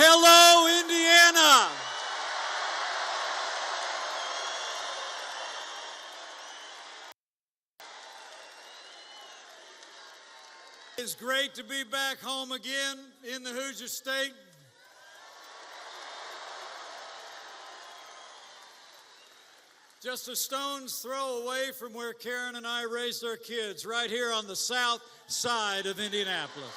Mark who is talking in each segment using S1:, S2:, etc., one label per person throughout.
S1: Hello, Indiana! It's great to be back home again in the Hoosier State. Just a stone's throw away from where Karen and I raised our kids, right here on the south side of Indianapolis.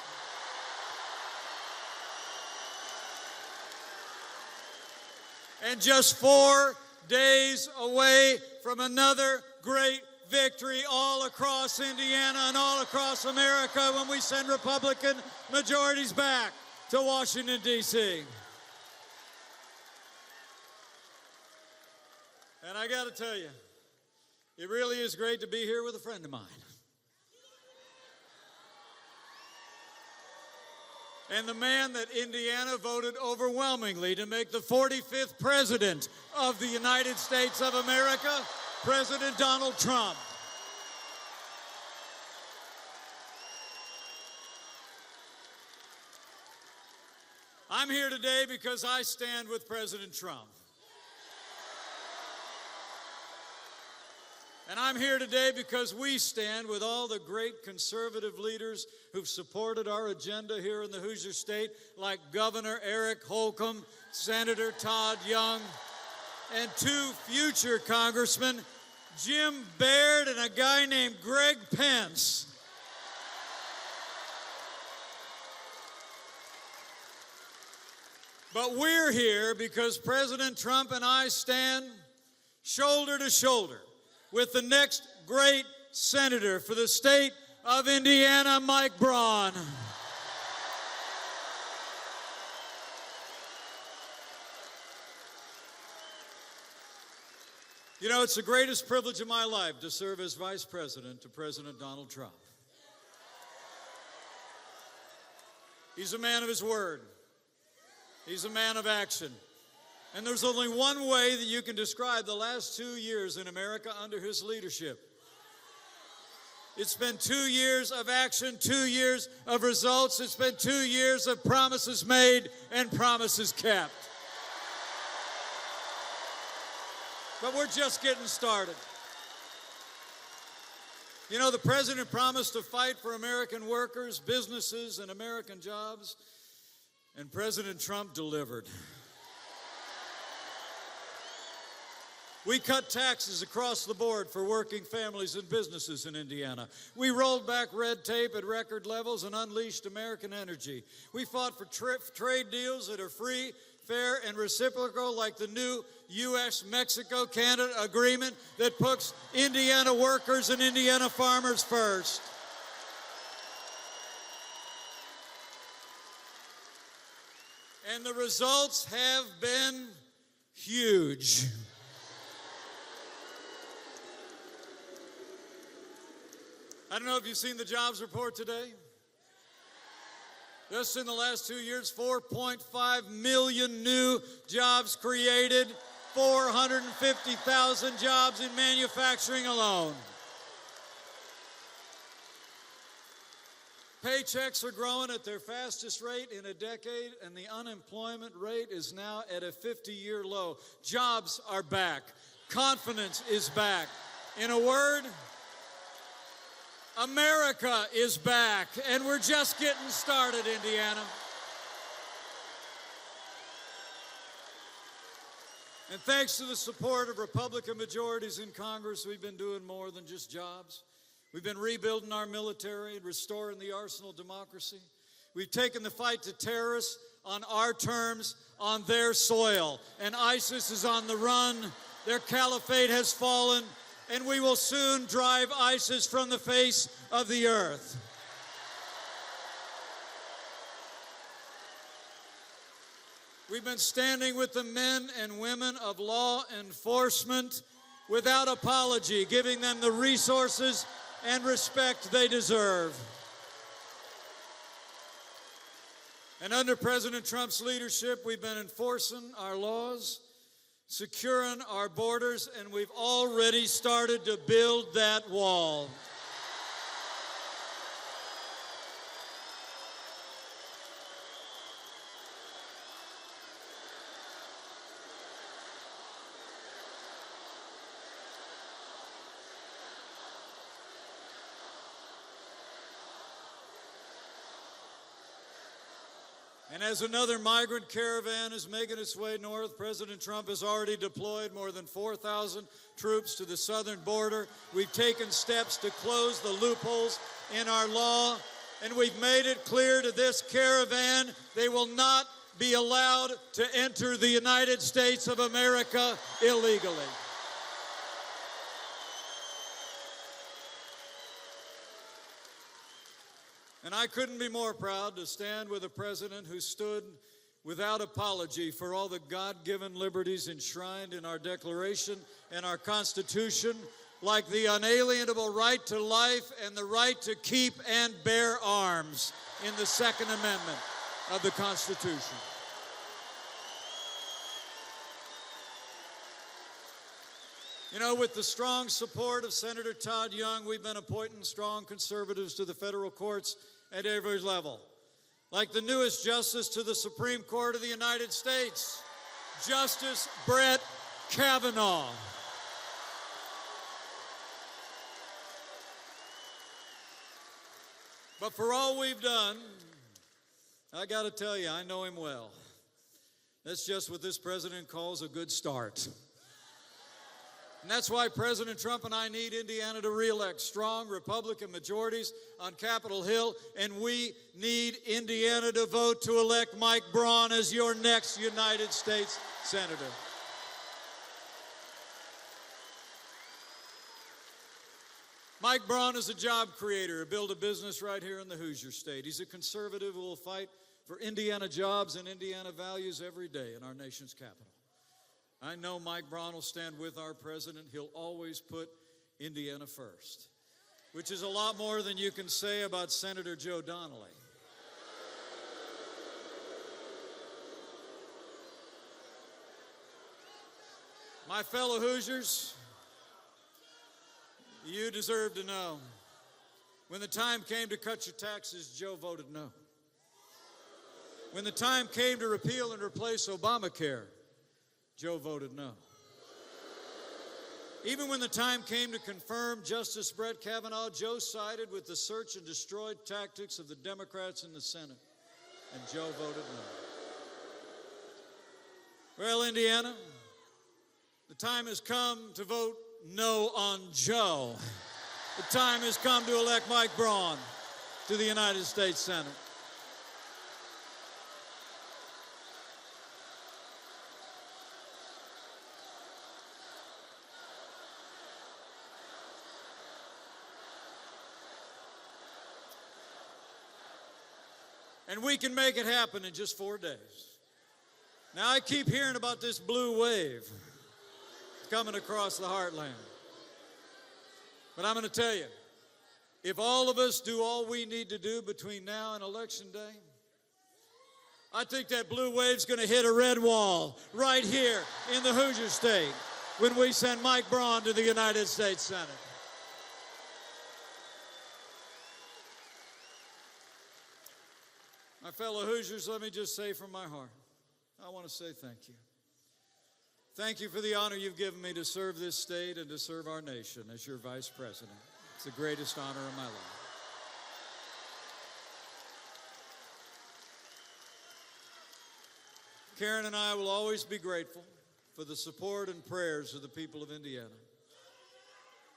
S1: And just 4 days away from another great victory all across Indiana and all across America when we send Republican majorities back to Washington, D.C. And I got to tell you, it really is great to be here with a friend of mine. And the man that Indiana voted overwhelmingly to make the 45th president of the United States of America, President Donald Trump. I'm here today because I stand with President Trump. And I'm here today because we stand with all the great conservative leaders who've supported our agenda here in the Hoosier State, like Governor Eric Holcomb, Senator Todd Young, and 2 future congressmen, Jim Baird and a guy named Greg Pence. But we're here because President Trump and I stand shoulder to shoulder with the next great senator for the state of Indiana, Mike Braun. You know, it's the greatest privilege of my life to serve as vice president to President Donald Trump. He's a man of his word. He's a man of action. And there's only one way that you can describe the last 2 years in America under his leadership. It's been 2 years of action, 2 years of results. It's been 2 years of promises made and promises kept. But we're just getting started. You know, the president promised to fight for American workers, businesses, and American jobs, and President Trump delivered. We cut taxes across the board for working families and businesses in Indiana. We rolled back red tape at record levels and unleashed American energy. We fought for trade deals that are free, fair, and reciprocal, like the new U.S.-Mexico-Canada agreement that puts Indiana workers and Indiana farmers first. And the results have been huge. I don't know if you've seen the jobs report today. Just in the last 2 years, 4.5 million new jobs created, 450,000 jobs in manufacturing alone. Paychecks are growing at their fastest rate in a decade, and the unemployment rate is now at a 50-year low. Jobs are back. Confidence is back. In a word, America is back, and we're just getting started, Indiana. And thanks to the support of Republican majorities in Congress, we've been doing more than just jobs. We've been rebuilding our military and restoring the arsenal of democracy. We've taken the fight to terrorists on our terms, on their soil. And ISIS is on the run. Their caliphate has fallen. And we will soon drive ISIS from the face of the earth. We've been standing with the men and women of law enforcement without apology, giving them the resources and respect they deserve. And under President Trump's leadership, we've been enforcing our laws, securing our borders, and we've already started to build that wall. And as another migrant caravan is making its way north, President Trump has already deployed more than 4,000 troops to the southern border. We've taken steps to close the loopholes in our law, and we've made it clear to this caravan they will not be allowed to enter the United States of America illegally. And I couldn't be more proud to stand with a president who stood without apology for all the God-given liberties enshrined in our Declaration and our Constitution, like the unalienable right to life and the right to keep and bear arms in the Second Amendment of the Constitution. You know, with the strong support of Senator Todd Young, we've been appointing strong conservatives to the federal courts at every level, like the newest justice to the Supreme Court of the United States, Justice Brett Kavanaugh. But for all we've done, I got to tell you, I know him well. That's just what this president calls a good start. And that's why President Trump and I need Indiana to reelect strong Republican majorities on Capitol Hill, and we need Indiana to vote to elect Mike Braun as your next United States Senator. Mike Braun is a job creator who built a business right here in the Hoosier State. He's a conservative who will fight for Indiana jobs and Indiana values every day in our nation's capital. I know Mike Braun will stand with our president. He'll always put Indiana first, which is a lot more than you can say about Senator Joe Donnelly. My fellow Hoosiers, you deserve to know. When the time came to cut your taxes, Joe voted no. When the time came to repeal and replace Obamacare, Joe voted no. Even when the time came to confirm Justice Brett Kavanaugh, Joe sided with the search and destroy tactics of the Democrats in the Senate, and Joe voted no. Well, Indiana, the time has come to vote no on Joe. The time has come to elect Mike Braun to the United States Senate. And we can make it happen in just 4 days. Now, I keep hearing about this blue wave coming across the heartland. But I'm going to tell you, if all of us do all we need to do between now and Election Day, I think that blue wave's going to hit a red wall right here in the Hoosier State when we send Mike Braun to the United States Senate. My fellow Hoosiers, let me just say from my heart, I want to say thank you. Thank you for the honor you've given me to serve this state and to serve our nation as your vice president. It's the greatest honor of my life. Karen and I will always be grateful for the support and prayers of the people of Indiana.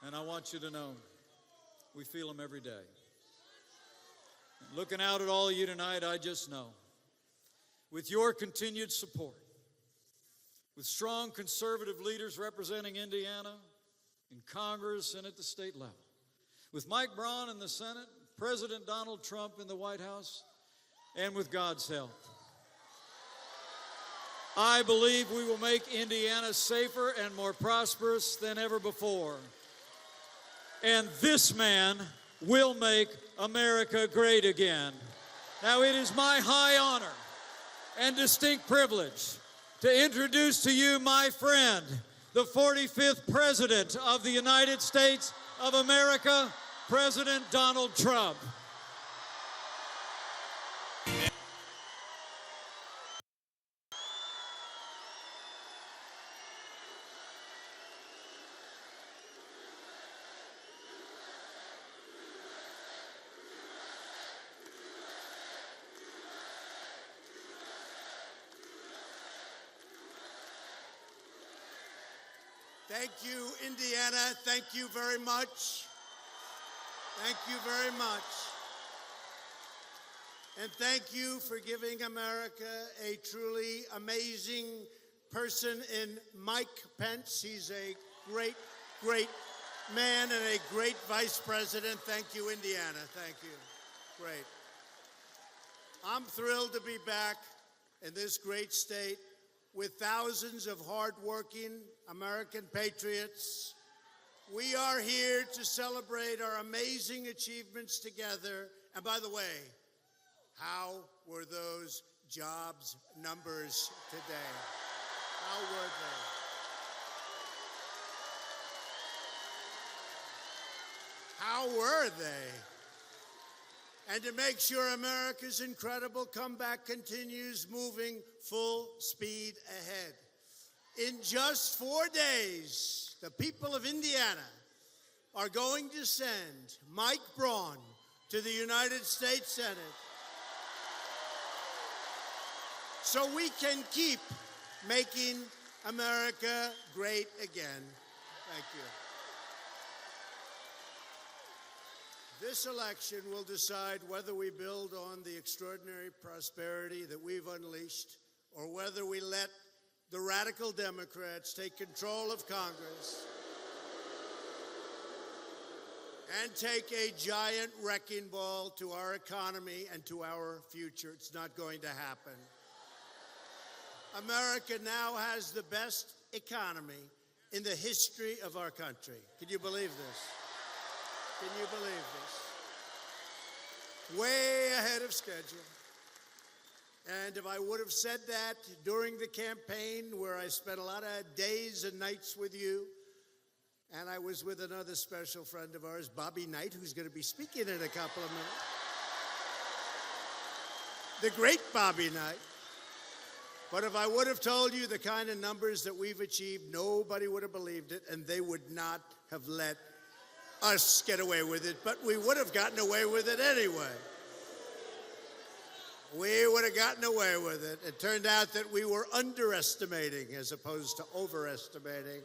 S1: And I want you to know, we feel them every day. Looking out at all of you tonight, I just know, with your continued support, with strong conservative leaders representing Indiana in Congress and at the state level, with Mike Braun in the Senate, President Donald Trump in the White House, and with God's help, I believe we will make Indiana safer and more prosperous than ever before. And this man will make America great again. Now, it is my high honor and distinct privilege to introduce to you my friend, the 45th President of the United States of America, President Donald Trump.
S2: Thank you, Indiana. Thank you very much. Thank you very much. And thank you for giving America a truly amazing person in Mike Pence. He's a great, great man and a great vice president. Thank you, Indiana. Thank you. Great. I'm thrilled to be back in this great state with thousands of hardworking American patriots. We are here to celebrate our amazing achievements together. And by the way, how were those jobs numbers today? How were they? How were they? And to make sure America's incredible comeback continues moving full speed ahead. In just 4 days, the people of Indiana are going to send Mike Braun to the United States Senate so we can keep making America great again. Thank you. This election will decide whether we build on the extraordinary prosperity that we've unleashed or whether we let the radical Democrats take control of Congress and take a giant wrecking ball to our economy and to our future. It's not going to happen. America now has the best economy in the history of our country. Can you believe this? Can you believe this? Way ahead of schedule. And if I would have said that during the campaign, where I spent a lot of days and nights with you, and I was with another special friend of ours, Bobby Knight, who's going to be speaking in a couple of minutes. The great Bobby Knight. But if I would have told you the kind of numbers that we've achieved, nobody would have believed it, and they would not have let us get away with it. But we would have gotten away with it anyway. We would have gotten away with it. It turned out that we were underestimating as opposed to overestimating.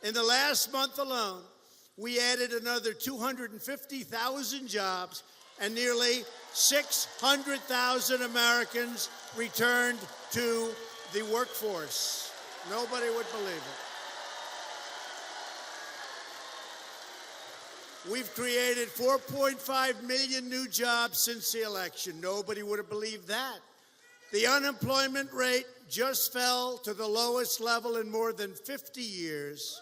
S2: In the last month alone, we added another 250,000 jobs, and nearly 600,000 Americans returned to the workforce. Nobody would believe it. We've created 4.5 million new jobs since the election. Nobody would have believed that. The unemployment rate just fell to the lowest level in more than 50 years.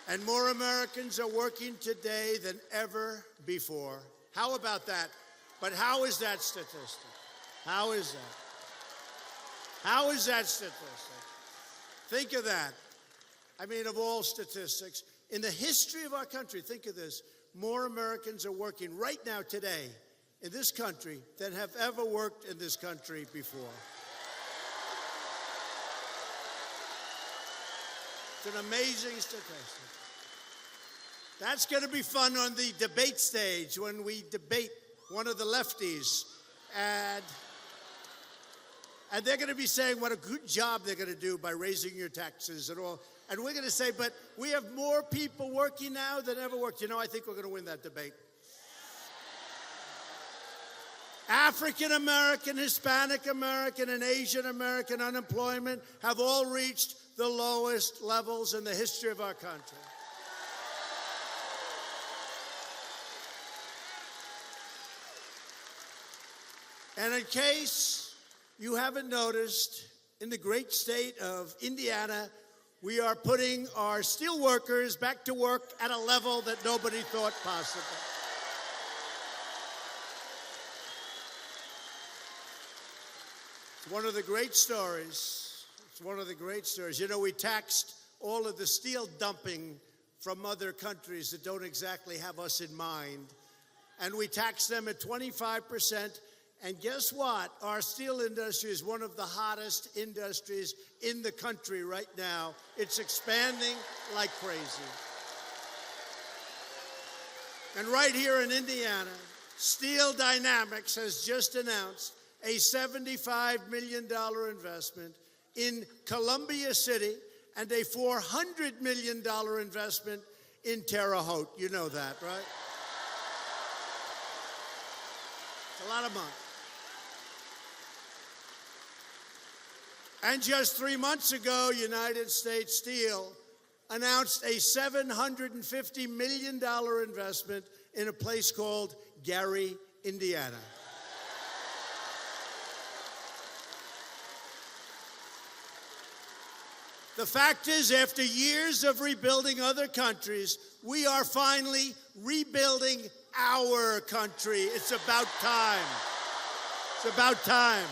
S2: And more Americans are working today than ever before. How about that? But how is that statistic? How is that? How is that statistic? Think of that. I mean, of all statistics, in the history of our country, think of this. More Americans are working right now today in this country than have ever worked in this country before. It's an amazing statistic. That's going to be fun on the debate stage when we debate one of the lefties. And they're going to be saying what a good job they're going to do by raising your taxes and all. And we're going to say, but we have more people working now than ever worked. You know, I think we're going to win that debate. African American, Hispanic American, and Asian American unemployment have all reached the lowest levels in the history of our country. And in case you haven't noticed, in the great state of Indiana, we are putting our steel workers back to work at a level that nobody thought possible. It's one of the great stories. It's one of the great stories. You know, we taxed all of the steel dumping from other countries that don't exactly have us in mind. And we taxed them at 25%. And guess what? Our steel industry is one of the hottest industries in the country right now. It's expanding like crazy. And right here in Indiana, Steel Dynamics has just announced a $75 million investment in Columbia City and a $400 million investment in Terre Haute. You know that, right? It's a lot of money. And just 3 months ago, United States Steel announced a $750 million investment in a place called Gary, Indiana. The fact is, after years of rebuilding other countries, we are finally rebuilding our country. It's about time. It's about time.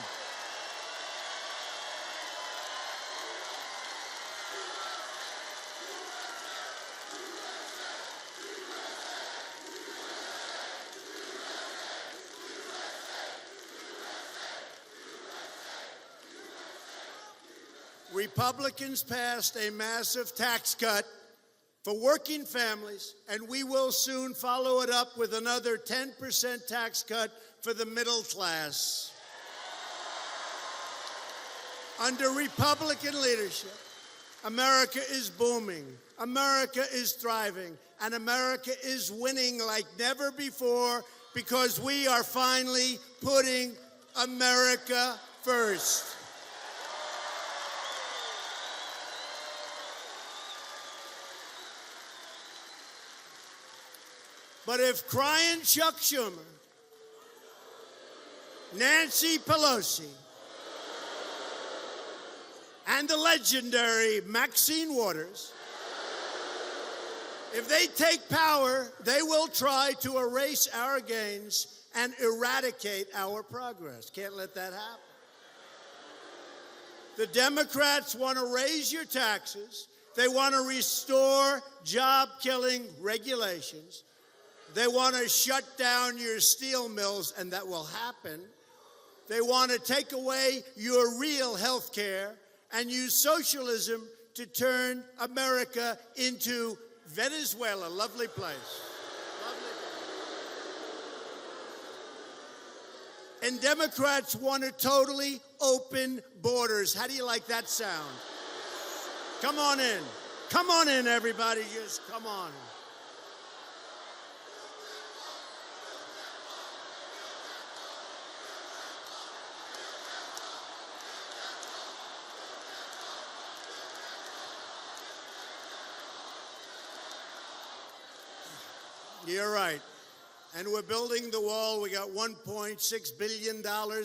S2: Republicans passed a massive tax cut for working families, and we will soon follow it up with another 10% tax cut for the middle class. Under Republican leadership, America is booming, America is thriving, and America is winning like never before because we are finally putting America first. But if crying Chuck Schumer, Nancy Pelosi, and the legendary Maxine Waters, if they take power, they will try to erase our gains and eradicate our progress. Can't let that happen. The Democrats want to raise your taxes. They want to restore job-killing regulations. They want to shut down your steel mills, and that will happen. They want to take away your real health care and use socialism to turn America into Venezuela. Lovely place. Lovely place. And Democrats want to totally open borders. How do you like that sound? Come on in. Come on in, everybody. Just come on in. You're right. And we're building the wall. We got $1.6 billion.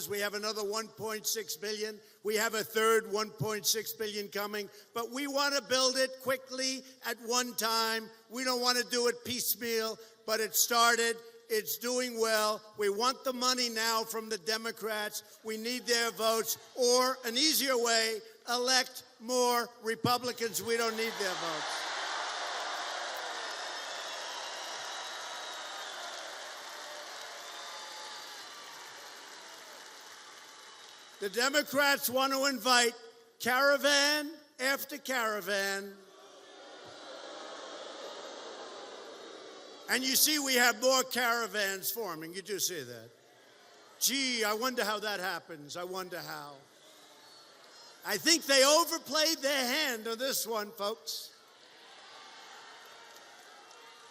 S2: We have another $1.6 billion. We have a third $1.6 billion coming. But we want to build it quickly at one time. We don't want to do it piecemeal, but it started. It's doing well. We want the money now from the Democrats. We need their votes. Or an easier way, elect more Republicans. We don't need their votes. The Democrats want to invite caravan after caravan. And you see we have more caravans forming. You do see that. Gee, I wonder how that happens. I wonder how. I think they overplayed their hand on this one, folks.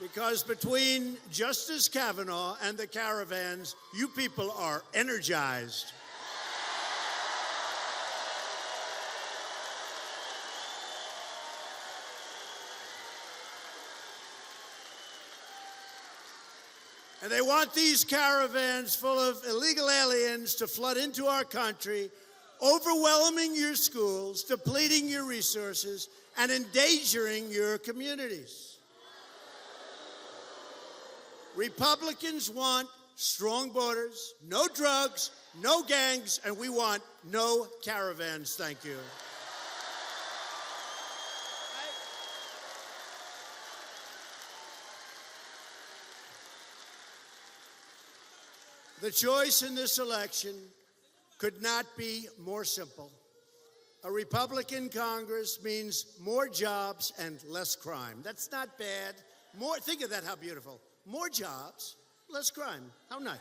S2: Because between Justice Kavanaugh and the caravans, you people are energized. And they want these caravans full of illegal aliens to flood into our country, overwhelming your schools, depleting your resources, and endangering your communities. Republicans want strong borders, no drugs, no gangs, and we want no caravans. Thank you. The choice in this election could not be more simple. A Republican Congress means more jobs and less crime. That's not bad. Think of that, how beautiful. More jobs, less crime. How nice.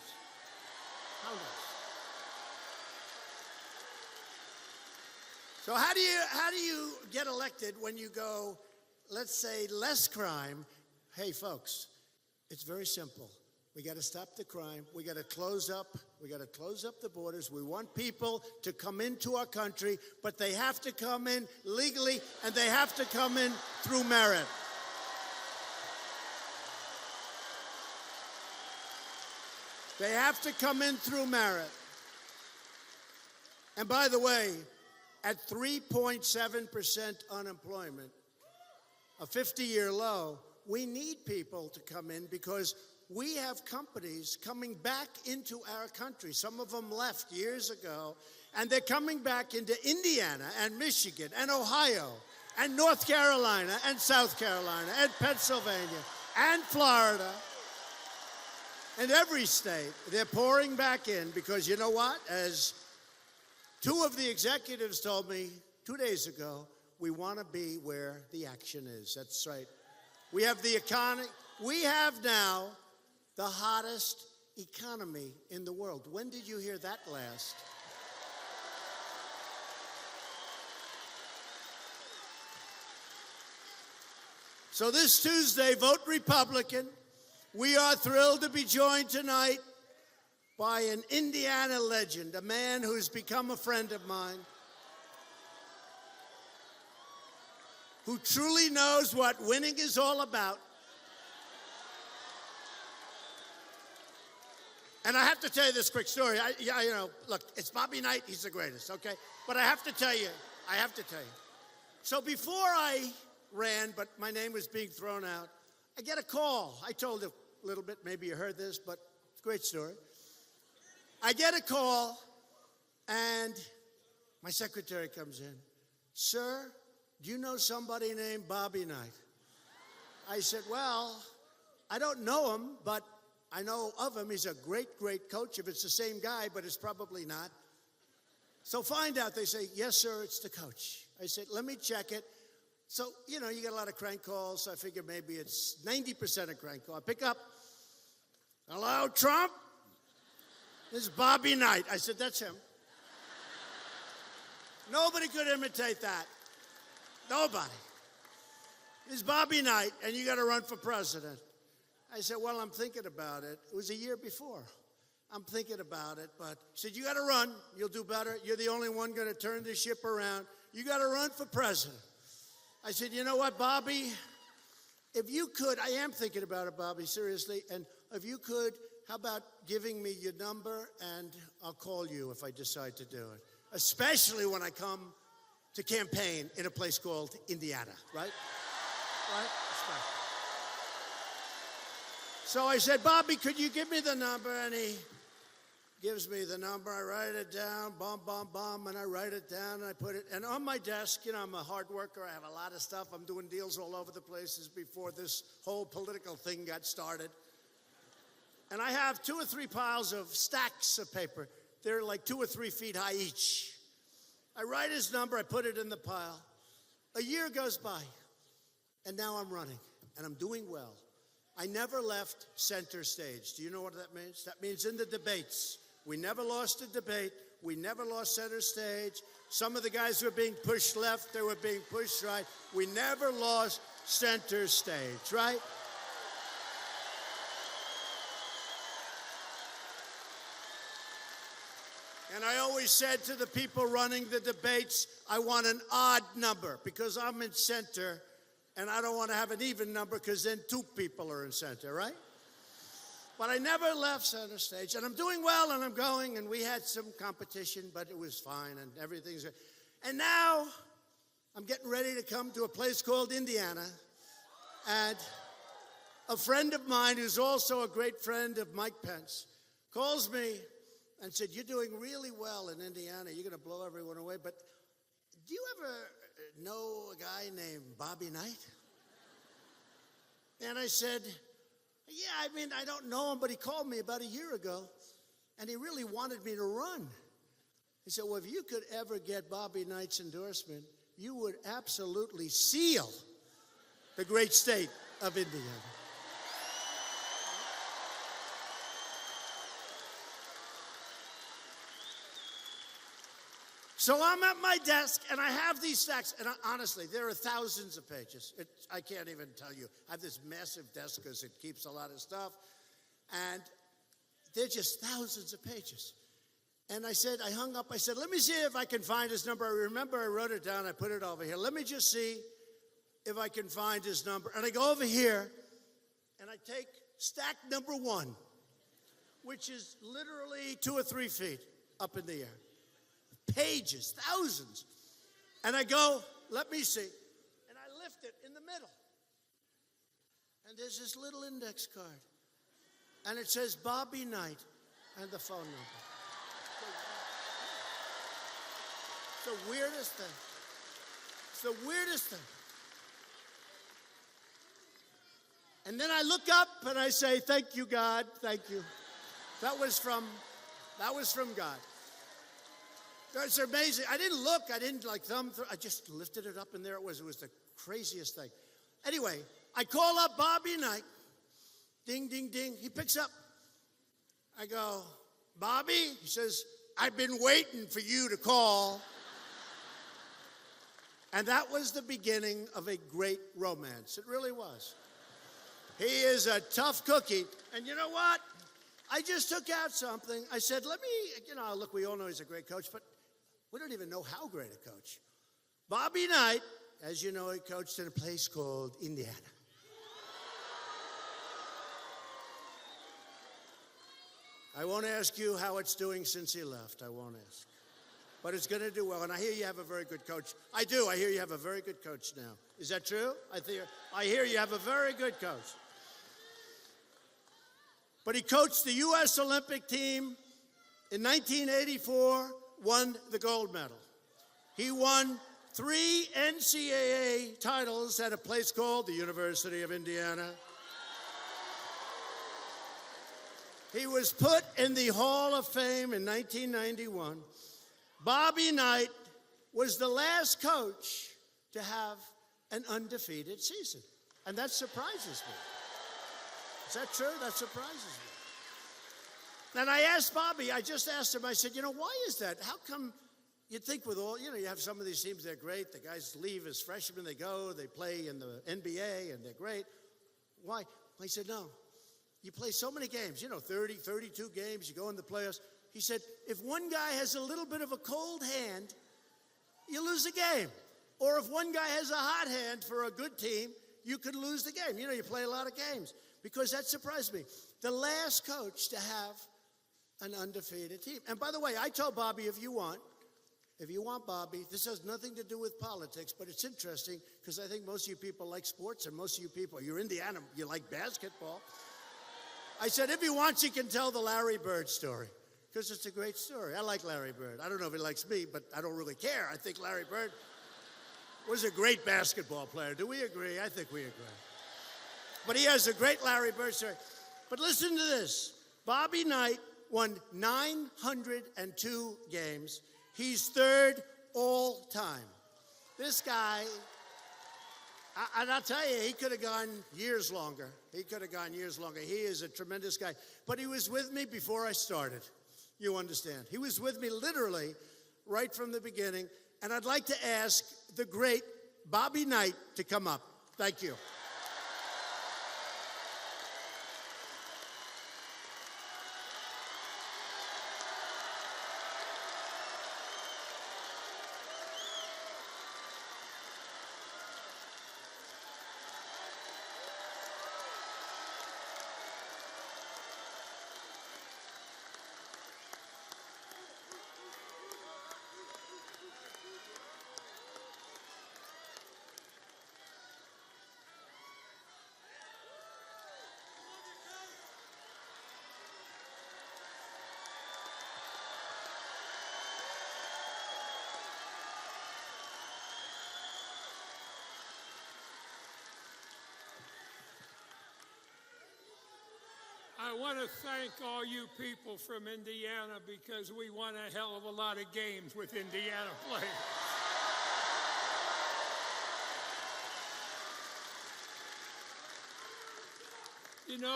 S2: How nice. So how do you get elected when you go, let's say, less crime? Hey, folks, it's very simple. We got to stop the crime. We got to close up the borders. We want people to come into our country, but they have to come in legally and they have to come in through merit. They have to come in through merit. And by the way, at 3.7% unemployment, a 50-year low, we need people to come in because we have companies coming back into our country. Some of them left years ago, and they're coming back into Indiana and Michigan and Ohio and North Carolina and South Carolina and Pennsylvania and Florida and every state. They're pouring back in because you know what? As two of the executives told me 2 days ago, we want to be where the action is. That's right. We have the economy. We have now the hottest economy in the world. When did you hear that last? So this Tuesday, vote Republican. We are thrilled to be joined tonight by an Indiana legend, a man who's become a friend of mine, who truly knows what winning is all about. And I have to tell you this quick story. Look, it's Bobby Knight. He's the greatest, okay? But I have to tell you. So before I ran, but my name was being thrown out, I get a call. I told a little bit. Maybe you heard this, but it's a great story. I get a call, and my secretary comes in. Sir, do you know somebody named Bobby Knight? I said, well, I don't know him, but I know of him. He's a great, great coach. If it's the same guy, but it's probably not. So find out. They say, yes, sir, it's the coach. I said, let me check it. So, you get a lot of crank calls. So I figure maybe it's 90% a crank call. I pick up. Hello, Trump? This is Bobby Knight. I said, that's him. Nobody could imitate that. Nobody. This is Bobby Knight, and you got to run for president. I said, well, I'm thinking about it. It was a year before. I'm thinking about it, but he said, you got to run. You'll do better. You're the only one going to turn this ship around. You got to run for president. I said, you know what, Bobby? If you could, I am thinking about it, Bobby, seriously, and if you could, how about giving me your number, and I'll call you if I decide to do it, especially when I come to campaign in a place called Indiana, right? Right? So I said, Bobby, could you give me the number? And he gives me the number. I write it down, and I write it down, and I put it. And on my desk, I'm a hard worker. I have a lot of stuff. I'm doing deals all over the places before this whole political thing got started. And I have 2 or 3 piles of stacks of paper. They're like 2 or 3 feet high each. I write his number. I put it in the pile. A year goes by, and now I'm running, and I'm doing well. I never left center stage. Do you know what that means? That means in the debates. We never lost a debate. We never lost center stage. Some of the guys were being pushed left. They were being pushed right. We never lost center stage, right? And I always said to the people running the debates, I want an odd number because I'm in center. And I don't want to have an even number because then 2 people are in center, right? But I never left center stage. And I'm doing well, and I'm going, and we had some competition, but it was fine, and everything's good. And now I'm getting ready to come to a place called Indiana. And a friend of mine who's also a great friend of Mike Pence calls me and said, you're doing really well in Indiana. You're going to blow everyone away. But do you ever know a guy named Bobby Knight? And I said, yeah, I don't know him, but he called me about a year ago, and he really wanted me to run. He said, well, if you could ever get Bobby Knight's endorsement, you would absolutely seal the great state of Indiana. So I'm at my desk, and I have these stacks, and honestly, there are thousands of pages. I can't even tell you. I have this massive desk because it keeps a lot of stuff, and they're just thousands of pages. And I hung up, I said, let me see if I can find his number. I remember I wrote it down, I put it over here. Let me just see if I can find his number. And I go over here, and I take stack number 1, which is literally 2 or 3 feet up in the air. Pages, thousands. And I go, let me see. And I lift it in the middle. And there's this little index card. And it says Bobby Knight and the phone number. It's the weirdest thing. It's the weirdest thing. And then I look up and I say, thank you, God, thank you. That was from God. It's amazing. I didn't look. I didn't like thumb through. I just lifted it up, and there it was. It was the craziest thing. Anyway, I call up Bobby Knight. Ding, ding, ding. He picks up. I go, Bobby? He says, I've been waiting for you to call. And that was the beginning of a great romance. It really was. He is a tough cookie. And you know what? I just took out something. I said, let me, look, we all know he's a great coach, but we don't even know how great a coach. Bobby Knight, as you know, he coached in a place called Indiana. I won't ask you how it's doing since he left. I won't ask. But it's going to do well. And I hear you have a very good coach. I do. I hear you have a very good coach now. Is that true? I hear you have a very good coach. But he coached the U.S. Olympic team in 1984, won the gold medal. He won 3 NCAA titles at a place called the University of Indiana. He was put in the Hall of Fame in 1991. Bobby Knight was the last coach to have an undefeated season. And that surprises me. Is that true? That surprises me. And I asked Bobby, I just asked him, I said, why is that? How come you'd think with all, you have some of these teams, they're great. The guys leave as freshmen, they go, they play in the NBA, and they're great. Why? He said, no. You play so many games, 30, 32 games, you go in the playoffs. He said, if one guy has a little bit of a cold hand, you lose the game. Or if one guy has a hot hand for a good team, you could lose the game. You play a lot of games. Because that surprised me. The last coach to have an undefeated team. And by the way, I told Bobby, if you want Bobby, this has nothing to do with politics, but it's interesting because I think most of you people like sports and most of you people, you're Indiana, you like basketball. I said, if he wants, he can tell the Larry Bird story because it's a great story. I like Larry Bird. I don't know if he likes me, but I don't really care. I think Larry Bird was a great basketball player. Do we agree? I think we agree. But he has a great Larry Bird story. But listen to this. Bobby Knight won 902 games. He's 3rd all time. This guy, and I'll tell you, he could have gone years longer. He is a tremendous guy. But he was with me before I started. You understand. He was with me literally right from the beginning. And I'd like to ask the great Bobby Knight to come up. Thank you.
S3: I want to thank all you people from Indiana because we won a hell of a lot of games with Indiana players.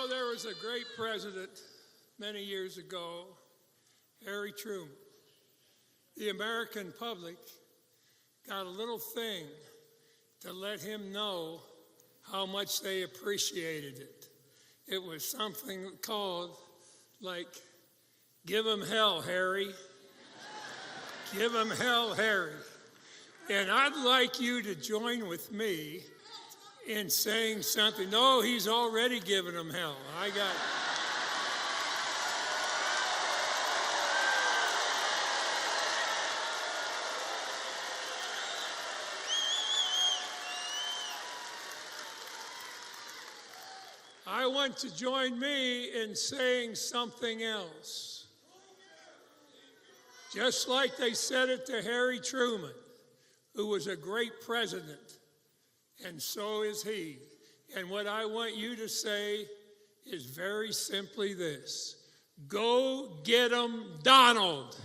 S3: There was a great president many years ago, Harry Truman. the American public got a little thing to let him know how much they appreciated it. It was something called, like, "Give 'em hell, Harry." Give 'em hell, Harry. And I'd like you to join with me in saying something. No, he's already given them hell. I want to join me in saying something else. Just like they said it to Harry Truman, who was a great president, and so is he. And what I want you to say is very simply this: go get 'em, Donald.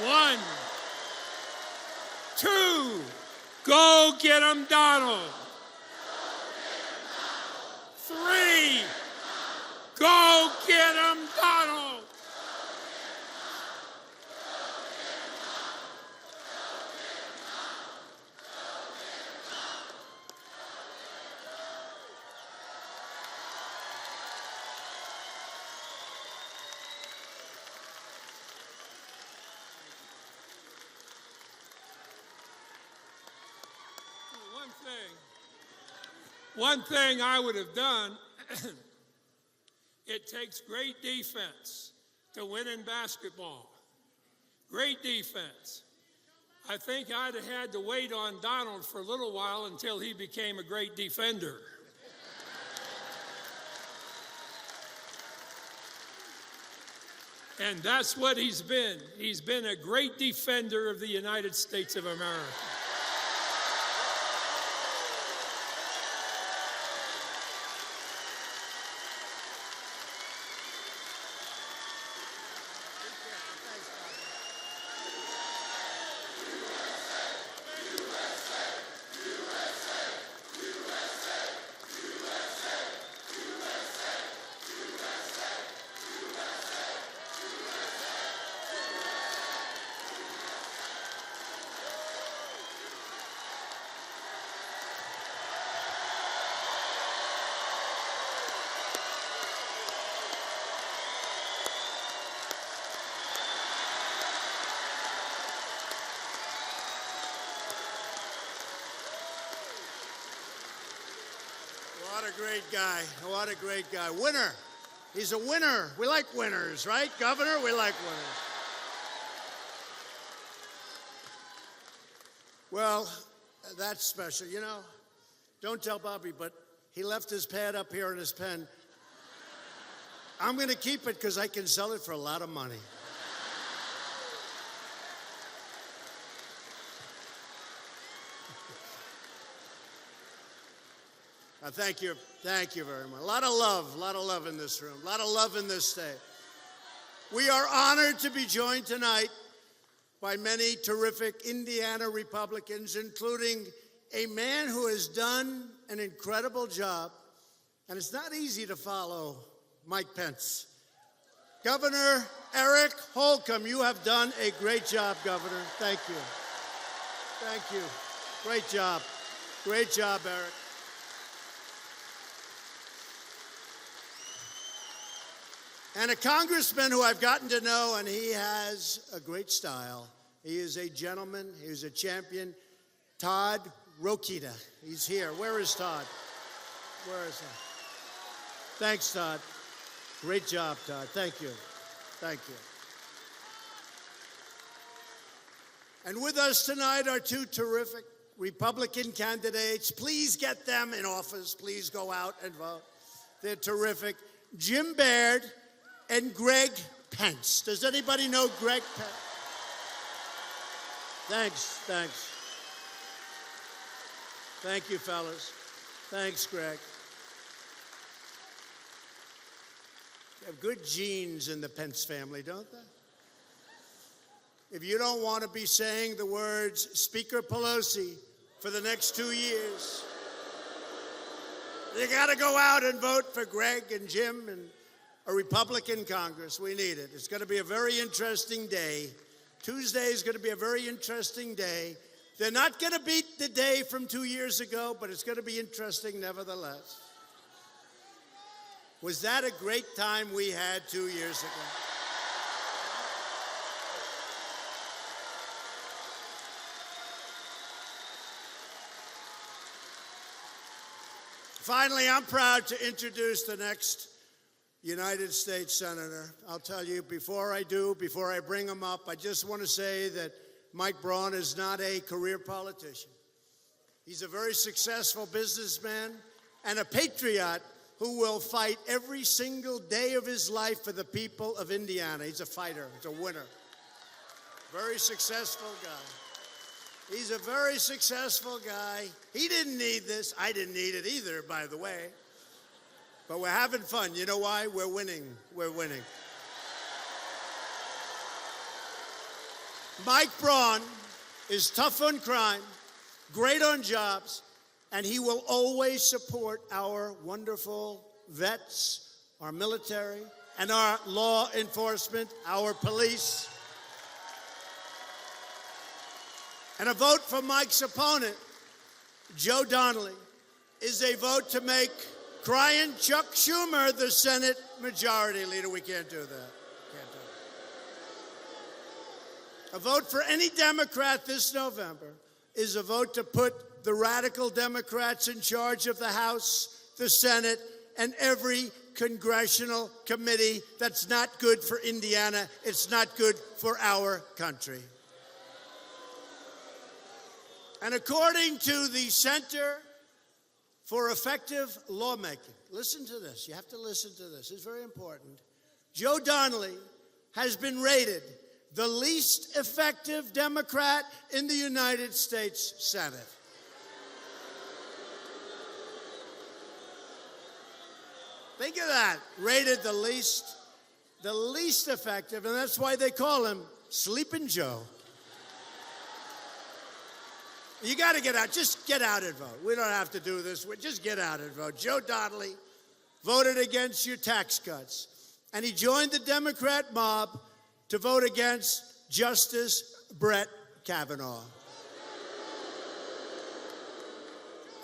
S3: 1, 2, go get 'em, Donald. 3, go get 'em, Donald. One thing I would have done, it takes great defense to win in basketball. Great defense. I think I'd have had to wait on Donald for a little while until he became a great defender. And that's what he's been. He's been a great defender of the United States of America.
S2: What a great guy. What a great guy. Winner. He's a winner. We like winners, right, Governor? We like winners. Well, that's special. You know, don't tell Bobby, but he left his pad up here and his pen. I'm going to keep it because I can sell it for a lot of money. Thank you very much. A lot of love in this room, a lot of love in this state. We are honored to be joined tonight by many terrific Indiana Republicans, including a man who has done an incredible job, and it's not easy to follow Mike Pence. Governor Eric Holcomb, you have done a great job, Governor. Thank you. Thank you. Great job. Great job, Eric. And a congressman who I've gotten to know, and he has a great style. He is a gentleman. He's a champion. Todd Rokita. He's here. Where is Todd? Where is he? Thanks, Todd. Great job, Todd. Thank you. Thank you. And with us tonight are two terrific Republican candidates. Please get them in office. Please go out and vote. They're terrific. Jim Baird and Greg Pence. Does anybody know Greg Pence? Thanks. Thank you, fellas. Thanks, Greg. They have good genes in the Pence family, don't they? If you don't want to be saying the words Speaker Pelosi for the next 2 years, you got to go out and vote for Greg and Jim and a Republican Congress. We need it. It's going to be a very interesting day. Tuesday is going to be a very interesting day. They're not going to beat the day from 2 years ago, but it's going to be interesting nevertheless. Was that a great time we had 2 years ago? Finally, I'm proud to introduce the next United States Senator. I'll tell you, before I bring him up, I just want to say that Mike Braun is not a career politician. He's a very successful businessman and a patriot who will fight every single day of his life for the people of Indiana. He's a fighter. He's a winner. Very successful guy. He's a very successful guy. He didn't need this. I didn't need it either, by the way. But we're having fun. You know why? We're winning. We're winning. Mike Braun is tough on crime, great on jobs, and he will always support our wonderful vets, our military, and our law enforcement, our police. And a vote for Mike's opponent, Joe Donnelly, is a vote to make crying Chuck Schumer the Senate Majority Leader. We can't do that. Can't do it. A vote for any Democrat this November is a vote to put the radical Democrats in charge of the House, the Senate, and every congressional committee. That's not good for Indiana. It's not good for our country. And according to the Center for Effective Lawmaking, listen to this. You have to listen to this. It's very important. Joe Donnelly has been rated the least effective Democrat in the United States Senate. Think of that. Rated the least effective, and that's why they call him Sleeping Joe. You got to get out. Just get out and vote. We don't have to do this. Just get out and vote. Joe Donnelly voted against your tax cuts, and he joined the Democrat mob to vote against Justice Brett Kavanaugh.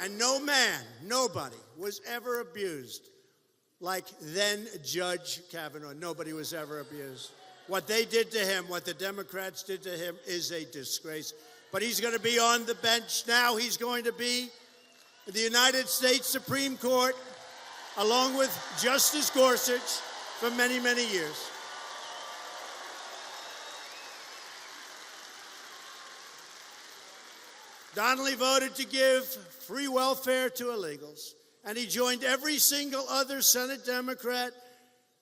S2: And no man, nobody was ever abused like then Judge Kavanaugh. Nobody was ever abused. What they did to him, what the Democrats did to him, is a disgrace. But he's going to be on the bench now. He's going to be in the United States Supreme Court, along with Justice Gorsuch, for many, many years. Donnelly voted to give free welfare to illegals, and he joined every single other Senate Democrat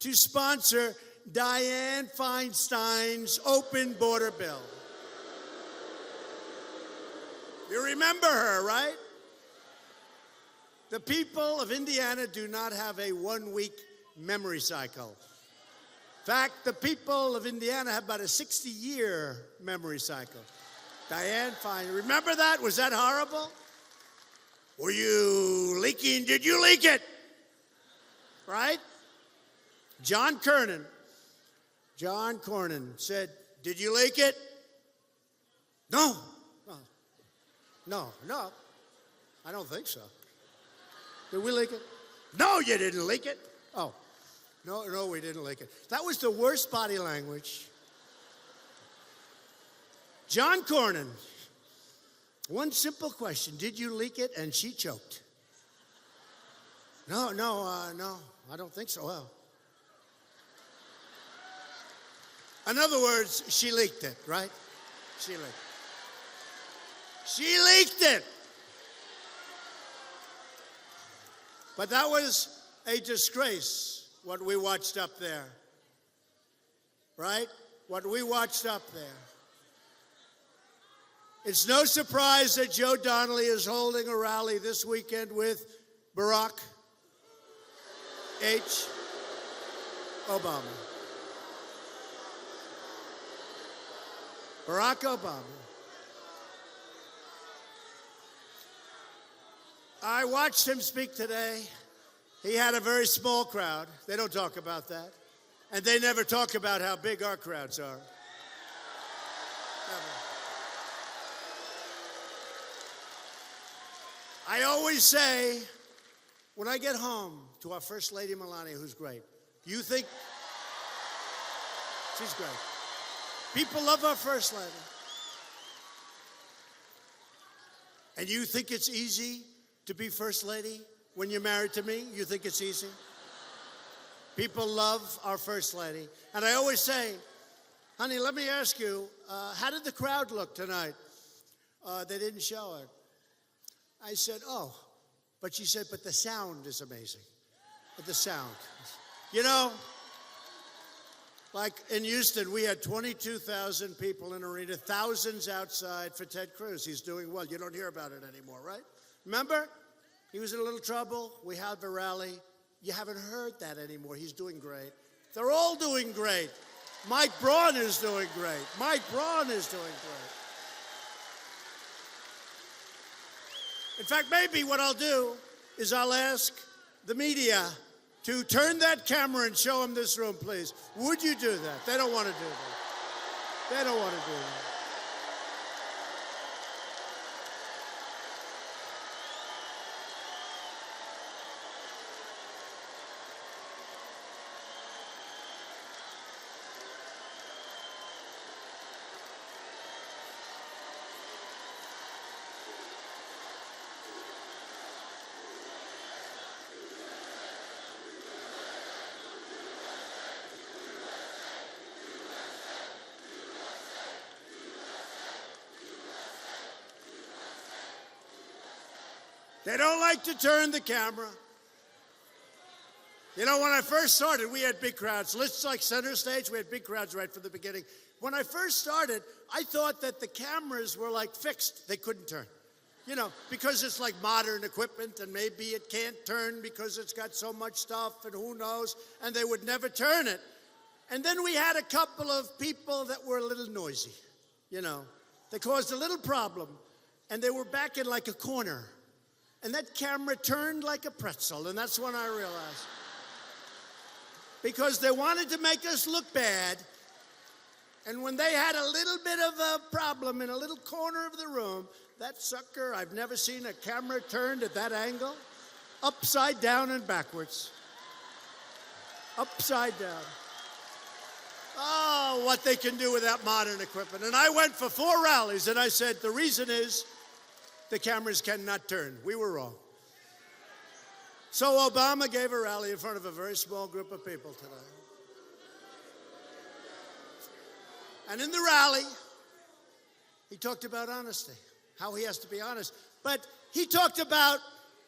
S2: to sponsor Dianne Feinstein's open border bill. You remember her, right? The people of Indiana do not have a one-week memory cycle. In fact, the people of Indiana have about a 60-year memory cycle. Dianne Feinstein, remember that? Was that horrible? Were you leaking? Did you leak it? Right? John Cornyn said, did you leak it? No. No, I don't think so. Did we leak it? No, you didn't leak it. Oh, no, we didn't leak it. That was the worst body language. John Cornyn, one simple question, did you leak it? And she choked. No, I don't think so. Well, in other words, she leaked it, right? She leaked it. She leaked it. But that was a disgrace, what we watched up there. Right? What we watched up there. It's no surprise that Joe Donnelly is holding a rally this weekend with Barack H. Obama. Barack Obama. I watched him speak today. He had a very small crowd. They don't talk about that. And they never talk about how big our crowds are. Never. I always say, when I get home to our First Lady Melania, who's great, you think she's great. People love our First Lady. And you think it's easy to be First Lady when you're married to me? You think it's easy? People love our First Lady. And I always say, honey, let me ask you, how did the crowd look tonight? They didn't show it. I said, oh. But she said, but the sound is amazing. But the sound. You know, like in Houston, we had 22,000 people in the arena, thousands outside for Ted Cruz. He's doing well. You don't hear about it anymore, right? Remember? He was in a little trouble. We had the rally. You haven't heard that anymore. He's doing great. They're all doing great. Mike Braun is doing great. Mike Braun is doing great. In fact, maybe what I'll do is I'll ask the media to turn that camera and show them this room, please. Would you do that? They don't want to do that. They don't want to do that. They don't like to turn the camera. You know, when I first started, we had big crowds. Let's like center stage, we had big crowds right from the beginning. When I first started, I thought that the cameras were like fixed. They couldn't turn. You know, because it's like modern equipment and maybe it can't turn because it's got so much stuff and who knows, and they would never turn it. And then we had a couple of people that were a little noisy, you know. They caused a little problem, and they were back in like a corner. And that camera turned like a pretzel, and that's when I realized. Because they wanted to make us look bad, and when they had a little bit of a problem in a little corner of the room, that sucker, I've never seen a camera turned at that angle, upside down and backwards. Upside down. Oh, what they can do with that modern equipment. And I went for 4 rallies, and I said, the reason is, the cameras cannot turn. We were wrong. So Obama gave a rally in front of a very small group of people today. And in the rally, he talked about honesty, how he has to be honest. But he talked about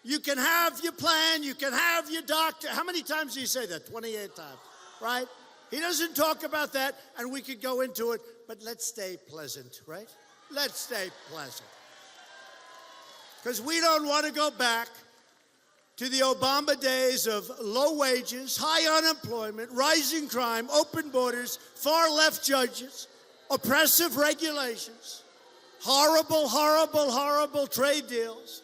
S2: you can have your plan, you can have your doctor. How many times did he say that? 28 times, right? He doesn't talk about that, and we could go into it, but let's stay pleasant, right? Let's stay pleasant. Because we don't want to go back to the Obama days of low wages, high unemployment, rising crime, open borders, far left judges, oppressive regulations, horrible, horrible, horrible trade deals,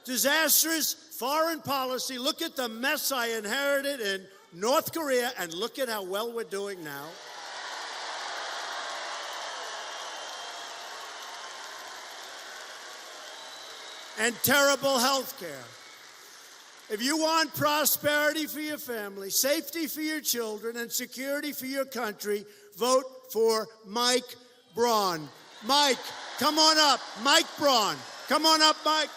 S2: disastrous foreign policy. Look at the mess I inherited in North Korea, and look at how well we're doing now. And terrible health care. If you want prosperity for your family, safety for your children, and security for your country, vote for Mike Braun. Mike, come on up. Mike Braun. Come on up, Mike.